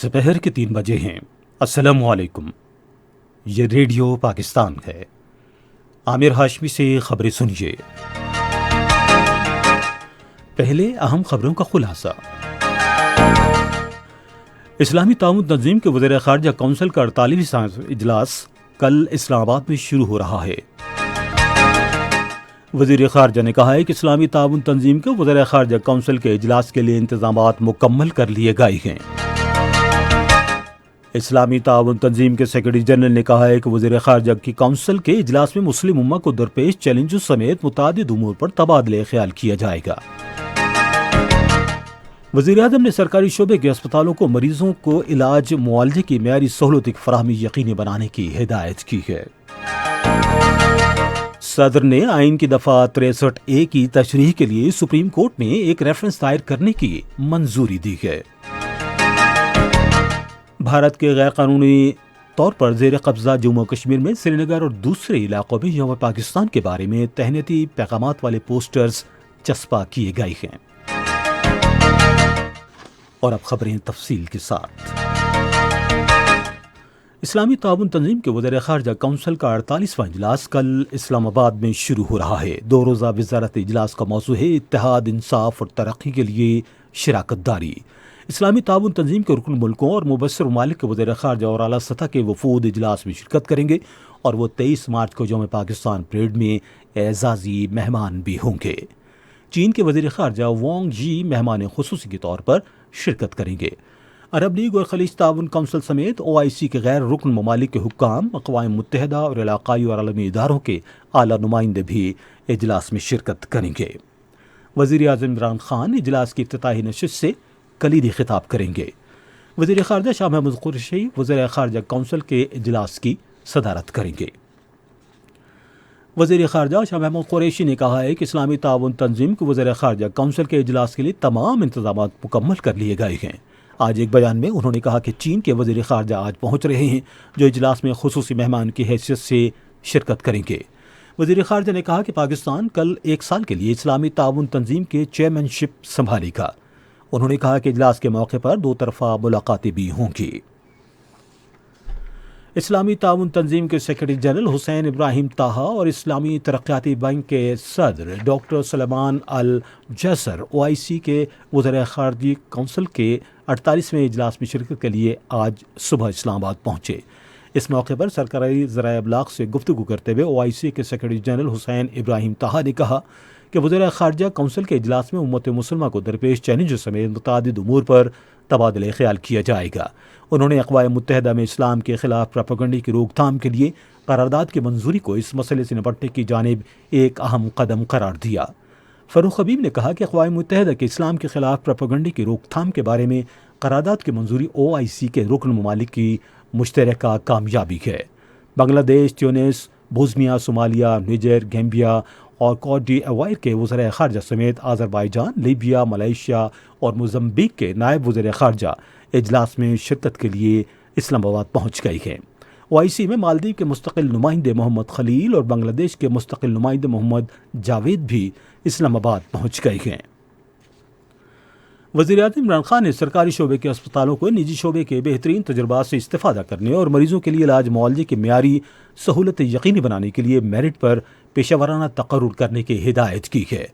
دوپہر کے 3 بجے ہیں۔ السلام علیکم، یہ ریڈیو پاکستان ہے۔ عامر ہاشمی سے خبریں سنیے۔ پہلے اہم خبروں کا خلاصہ۔ اسلامی تعاون تنظیم کے وزیر خارجہ کونسل کا 48واں اجلاس کل اسلام آباد میں شروع ہو رہا ہے۔ وزیر خارجہ نے کہا ہے کہ اسلامی تعاون تنظیم کے وزیر خارجہ کونسل کے اجلاس کے لیے انتظامات مکمل کر لیے گئے ہیں۔ اسلامی تعاون تنظیم کے سیکرٹری جنرل نے کہا ہے کہ وزیر خارجہ کی کونسل کے اجلاس میں مسلم امہ کو درپیش چیلنجوں سمیت متعدد امور پر تبادلہ خیال کیا جائے گا۔ وزیر اعظم نے سرکاری شعبے کے اسپتالوں کو مریضوں کو علاج معالجے کی معیاری سہولت کی فراہمی یقینی بنانے کی ہدایت کی ہے۔ صدر نے آئین کی دفعہ 63A کی تشریح کے لیے سپریم کورٹ میں ایک ریفرنس دائر کرنے کی منظوری دی ہے۔ بھارت کے غیر قانونی طور پر زیر قبضہ جموں و کشمیر میں سری نگر اور دوسرے علاقوں میں یوم پاکستان کے بارے میں تہنیتی پیغامات والے پوسٹرز چسپاں کیے گئے ہیں۔ اور اب خبریں تفصیل کے ساتھ۔ اسلامی تعاون تنظیم کے وزیر خارجہ کونسل کا 48واں اجلاس کل اسلام آباد میں شروع ہو رہا ہے۔ 2 روزہ وزارت اجلاس کا موضوع ہے اتحاد، انصاف اور ترقی کے لیے شراکت داری۔ اسلامی تعاون تنظیم کے رکن ملکوں اور مبصر ممالک کے وزیر خارجہ اور اعلیٰ سطح کے وفود اجلاس میں شرکت کریں گے اور وہ 23 مارچ کو یوم پاکستان پریڈ میں اعزازی مہمان بھی ہوں گے۔ چین کے وزیر خارجہ وانگ جی مہمان خصوصی کے طور پر شرکت کریں گے۔ عرب لیگ اور خلیج تعاون کونسل سمیت OIC کے غیر رکن ممالک کے حکام، اقوام متحدہ اور علاقائی اور عالمی اداروں کے اعلیٰ نمائندے بھی اجلاس میں شرکت کریں گے۔ وزیر اعظم عمران خان اجلاس کی افتتاحی نشست سے کلیدی خطاب کریں گے۔ وزیر خارجہ شاہ محمود قریشی وزیر خارجہ کونسل کے اجلاس کی صدارت کریں گے۔ وزیر خارجہ شاہ محمود قریشی نے کہا ہے کہ اسلامی تعاون تنظیم کے وزیر خارجہ کونسل کے اجلاس کے لیے تمام انتظامات مکمل کر لیے گئے ہیں۔ آج ایک بیان میں انہوں نے کہا کہ چین کے وزیر خارجہ آج پہنچ رہے ہیں، جو اجلاس میں خصوصی مہمان کی حیثیت سے شرکت کریں گے۔ وزیر خارجہ نے کہا کہ پاکستان کل 1 سال کے لیے اسلامی تعاون تنظیم کے چیئرمین شپ سنبھالے گا۔ انہوں نے کہا کہ اجلاس کے موقع پر 2 طرفہ ملاقاتیں بھی ہوں گی۔ اسلامی تعاون تنظیم کے سیکرٹری جنرل حسین ابراہیم طاہا اور اسلامی ترقیاتی بینک کے صدر ڈاکٹر سلیمان الجسر OIC کے وزراء خارجہ کونسل کے 48ویں اجلاس میں شرکت کے لیے آج صبح اسلام آباد پہنچے۔ اس موقع پر سرکاری ذرائع ابلاغ سے گفتگو کرتے ہوئے OIC کے سیکرٹری جنرل حسین ابراہیم طاہا نے کہا کہ وزیر خارجہ کونسل کے اجلاس میں امت مسلمہ کو درپیش چیلنجوں سمیت متعدد امور پر تبادلہ خیال کیا جائے گا۔ انہوں نے اقوام متحدہ میں اسلام کے خلاف پروپیگنڈے کی روک تھام کے لیے قرارداد کی منظوری کو اس مسئلے سے نپٹنے کی جانب ایک اہم قدم قرار دیا۔ فاروق حبیب نے کہا کہ اقوام متحدہ کے اسلام کے خلاف پروپیگنڈے کی روک تھام کے بارے میں قرارداد کی منظوری OIC کے رکن ممالک کی مشترکہ کامیابی ہے۔ بنگلہ دیش، تیونس، بوسنیا، صومالیہ، نیجر، گیمبیا اور کوٹ ڈی ایوائر کے وزراء خارجہ سمیت آذربائیجان، لیبیا، ملائیشیا اور موزمبیق کے نائب وزیر خارجہ اجلاس میں شرکت کے لیے اسلام آباد پہنچ گئی ہیں۔ OIC میں مالدیپ کے مستقل نمائندے محمد خلیل اور بنگلہ دیش کے مستقل نمائندے محمد جاوید بھی اسلام آباد پہنچ گئے ہیں۔ وزیر اعظم عمران خان نے سرکاری شعبے کے اسپتالوں کو نجی شعبے کے بہترین تجربات سے استفادہ کرنے اور مریضوں کے لیے علاج معالجے کی معیاری سہولت یقینی بنانے کے لیے میرٹ پر پیشہ ورانہ تقرر کرنے کی ہدایت کی ہے۔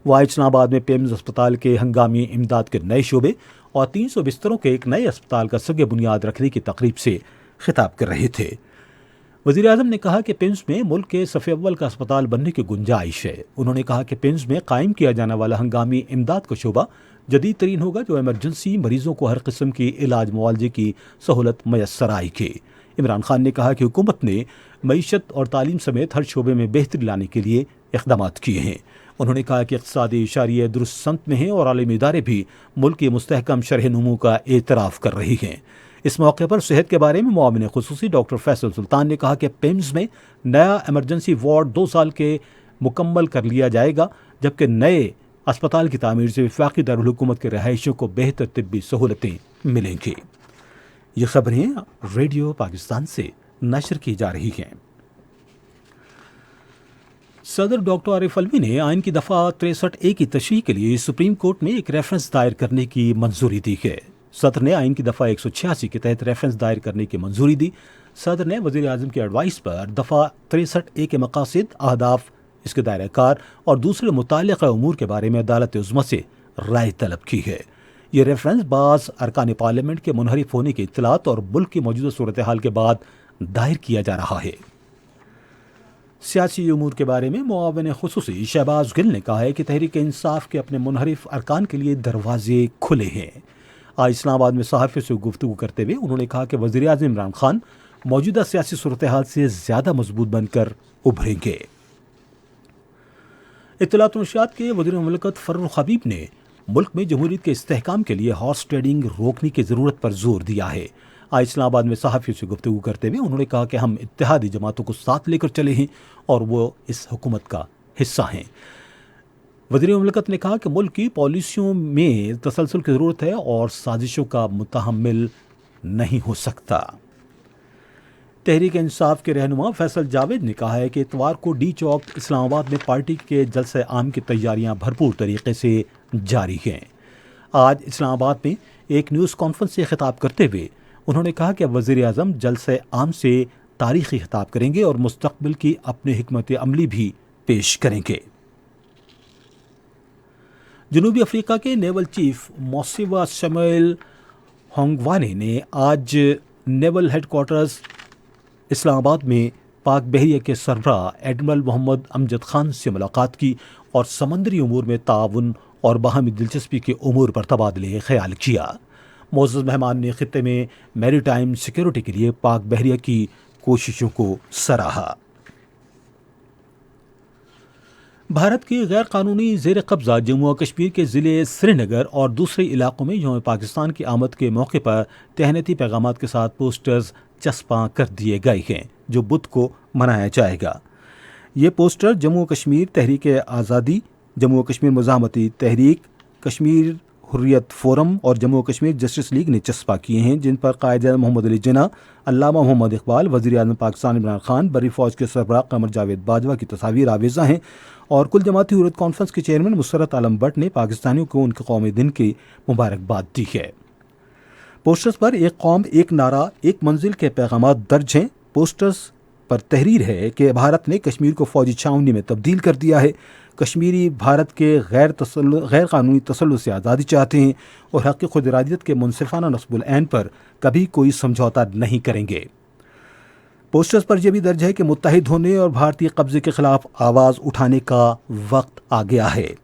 وہ آج اسلام آباد میں پیمز اسپتال کے ہنگامی امداد کے نئے شعبے اور 300 بستروں کے ایک نئے اسپتال کا سنگ بنیاد رکھنے کی تقریب سے خطاب کر رہے تھے۔ وزیر اعظم نے کہا کہ پیمز میں ملک کے صف اول کا اسپتال بننے کی گنجائش ہے۔ انہوں نے کہا کہ پیمز میں قائم کیا جانے والا ہنگامی امداد کا شعبہ جدید ترین ہوگا، جو ایمرجنسی مریضوں کو ہر قسم کی علاج معالجے کی سہولت میسر آئے گی۔ عمران خان نے کہا کہ حکومت نے معیشت اور تعلیم سمیت ہر شعبے میں بہتری لانے کے لیے اقدامات کیے ہیں۔ انہوں نے کہا کہ اقتصادی اشاریہ درست سمت میں ہیں اور عالمی ادارے بھی ملک کی مستحکم شرح نمو کا اعتراف کر رہی ہیں۔ اس موقع پر صحت کے بارے میں معاون خصوصی ڈاکٹر فیصل سلطان نے کہا کہ پیمز میں نیا ایمرجنسی وارڈ 2 سال کے مکمل کر لیا جائے گا، جبکہ نئے اسپتال کی تعمیر سے وفاقی دارالحکومت کے رہائشیوں کو بہتر طبی سہولتیں ملیں گی۔ یہ خبریں ریڈیو پاکستان سے نشر کی جا رہی ہیں۔ صدر ڈاکٹر عارف علوی نے آئین کی دفعہ 63A کی تشریح کے لیے سپریم کورٹ میں ایک ریفرنس دائر کرنے کی منظوری دی ہے۔ صدر نے آئین کی دفعہ 186 کے تحت ریفرنس دائر کرنے کی منظوری دی۔ صدر نے وزیر اعظم کی ایڈوائس پر دفعہ 63A کے مقاصد، اہداف، اس کے دائرہ کار اور دوسرے متعلقہ امور کے بارے میں عدالت عظمیٰ سے رائے طلب کی ہے۔ یہ ریفرنس بعض ارکان پارلیمنٹ کے منحرف ہونے کی اطلاعات اور ملک کی موجودہ صورتحال کے بعد دائر کیا جا رہا ہے۔ سیاسی امور کے بارے میں معاون خصوصی شہباز گل نے کہا ہے کہ تحریک انصاف کے اپنے منحرف ارکان کے لیے دروازے کھلے ہیں۔ آج اسلام آباد میں صحافیوں سے گفتگو کرتے ہوئے انہوں نے کہا کہ وزیر اعظم عمران خان موجودہ سیاسی صورتحال سے زیادہ مضبوط بن کر ابھریں گے۔ اطلاعات و نشریات کے وزیر مملکت فروخ حبیب نے ملک میں جمہوریت کے استحکام کے لیے ہارس ٹریڈنگ روکنے کی ضرورت پر زور دیا ہے۔ آج اسلام آباد میں صحافیوں سے گفتگو کرتے ہوئے انہوں نے کہا کہ ہم اتحادی جماعتوں کو ساتھ لے کر چلے ہیں اور وہ اس حکومت کا حصہ ہیں۔ وزیر مملکت نے کہا کہ ملک کی پالیسیوں میں تسلسل کی ضرورت ہے اور سازشوں کا متحمل نہیں ہو سکتا۔ تحریک انصاف کے رہنما فیصل جاوید نے کہا ہے کہ اتوار کو ڈی چوک اسلام آباد میں پارٹی کے جلسہ عام کی تیاریاں بھرپور طریقے سے جاری ہیں۔ آج اسلام آباد میں ایک نیوز کانفرنس سے خطاب کرتے ہوئے انہوں نے کہا کہ وزیر اعظم جلسہ عام سے تاریخی خطاب کریں گے اور مستقبل کی اپنی حکمت عملی بھی پیش کریں گے۔ جنوبی افریقہ کے نیول چیف موسیوا سیموئل ہونگوانے نے آج نیول ہیڈ کوارٹرز اسلام آباد میں پاک بحریہ کے سربراہ ایڈمرل محمد امجد خان سے ملاقات کی اور سمندری امور میں تعاون اور باہمی دلچسپی کے امور پر تبادلہ خیال کیا۔ معزز مہمان نے خطے میں میری ٹائم سیکیورٹی کے لیے پاک بحریہ کی کوششوں کو سراہا۔ بھارت کے غیر قانونی زیر قبضہ جموں و کشمیر کے ضلع سری نگر اور دوسرے علاقوں میں یوم پاکستان کی آمد کے موقع پر تہنیتی پیغامات کے ساتھ پوسٹرز چسپاں کر دیے گئے ہیں جو بدھ کو منایا جائے گا۔ یہ پوسٹر جموں و کشمیر تحریک آزادی، جموں و کشمیر مزاحمتی تحریک، کشمیر حریت فورم اور جموں و کشمیر جسٹس لیگ نے چسپاں کیے ہیں، جن پر قائد محمد علی جناح، علامہ محمد اقبال، وزیر اعظم پاکستان عمران خان، بری فوج کے سربراہ قمر جاوید باجوہ کی تصاویر آویزاں ہیں، اور کل جماعتی حریت کانفرنس کے چیئرمین مسرت عالم بٹ نے پاکستانیوں کو ان کے قومی دن کی مبارکباد دی ہے۔ پوسٹرز پر ایک قوم ایک نعرہ ایک منزل کے پیغامات درج ہیں۔ پوسٹرز پر تحریر ہے کہ بھارت نے کشمیر کو فوجی چھاونی میں تبدیل کر دیا ہے، کشمیری بھارت کے غیر قانونی تسلط سے آزادی چاہتے ہیں اور حق خود ارادیت کے منصفانہ نصب العین پر کبھی کوئی سمجھوتا نہیں کریں گے۔ پوسٹرز پر یہ بھی درج ہے کہ متحد ہونے اور بھارتی قبضے کے خلاف آواز اٹھانے کا وقت آ گیا ہے۔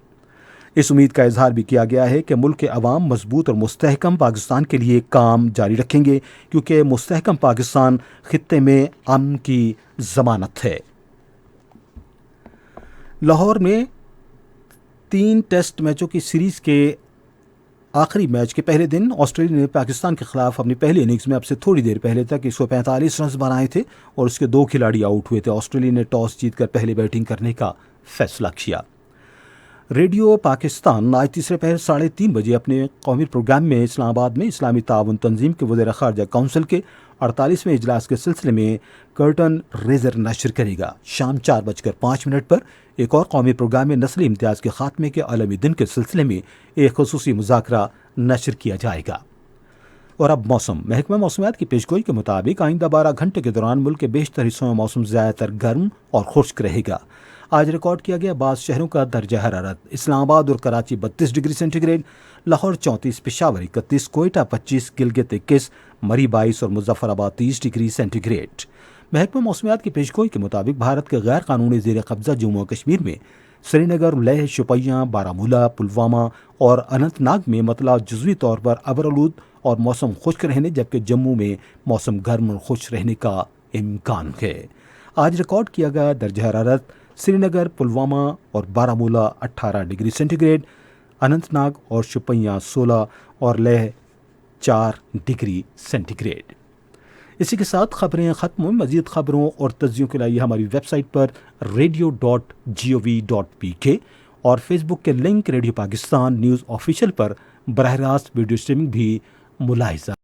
اس امید کا اظہار بھی کیا گیا ہے کہ ملک کے عوام مضبوط اور مستحکم پاکستان کے لیے کام جاری رکھیں گے، کیونکہ مستحکم پاکستان خطے میں امن کی ضمانت ہے۔ لاہور میں 3 ٹیسٹ میچوں کی سیریز کے آخری میچ کے پہلے دن آسٹریلیا نے پاکستان کے خلاف اپنی پہلی اننگز میں اب سے تھوڑی دیر پہلے تک 145 رنز بنائے تھے اور اس کے 2 کھلاڑی آؤٹ ہوئے تھے۔ آسٹریلیا نے ٹاس جیت کر پہلے بیٹنگ کرنے کا فیصلہ کیا۔ ریڈیو پاکستان آج تیسرے پہر 3:30 بجے اپنے قومی پروگرام میں اسلام آباد میں اسلامی تعاون تنظیم کے وزیر خارجہ کونسل کے 48ویں اجلاس کے سلسلے میں کرٹن ریزر نشر کرے گا۔ شام 4:05 پر ایک اور قومی پروگرام میں نسلی امتیاز کے خاتمے کے عالمی دن کے سلسلے میں ایک خصوصی مذاکرہ نشر کیا جائے گا۔ اور اب موسم۔ محکمہ موسمیات کی پیشگوئی کے مطابق آئندہ 12 گھنٹے کے دوران ملک کے بیشتر حصوں میں موسم زیادہ تر گرم اور خشک رہے گا۔ آج ریکارڈ کیا گیا بعض شہروں کا درجہ حرارت: اسلام آباد اور Karachi 32 degree centigrade, Lahore 34، Peshawar 31، Quetta 25، Gilgit 21، Murree 22 اور مظفر آباد 30 ڈگری سینٹی گریڈ۔ محکمہ موسمیات کی پیشگوئی کے مطابق بھارت کے غیر قانونی زیر قبضہ جموں و کشمیر میں سری نگر، لیہ، شوپیاں، بارہمولہ، پلوامہ اور اننت ناگ میں مطلع جزوی طور پر ابرآلود اور موسم خشک رہنے، جبکہ جموں میں موسم گرم اور خشک رہنے کا امکان ہے۔ آج ریکارڈ کیا گیا درجہ حرارت: سری نگر، پلوامہ اور Baramulla 18 degree centigrade, Anantnag اور شوپیاں 16 اور لیہ 4 ڈگری سینٹی گریڈ۔ اسی کے ساتھ خبریں ختم ہوئیں۔ مزید خبروں اور تجزیوں کے لیے ہماری ویب سائٹ پر radio.gov.pk اور فیس بک کے link radio Pakistan news official پر براہ راست ویڈیو اسٹریمنگ بھی ملاحظہ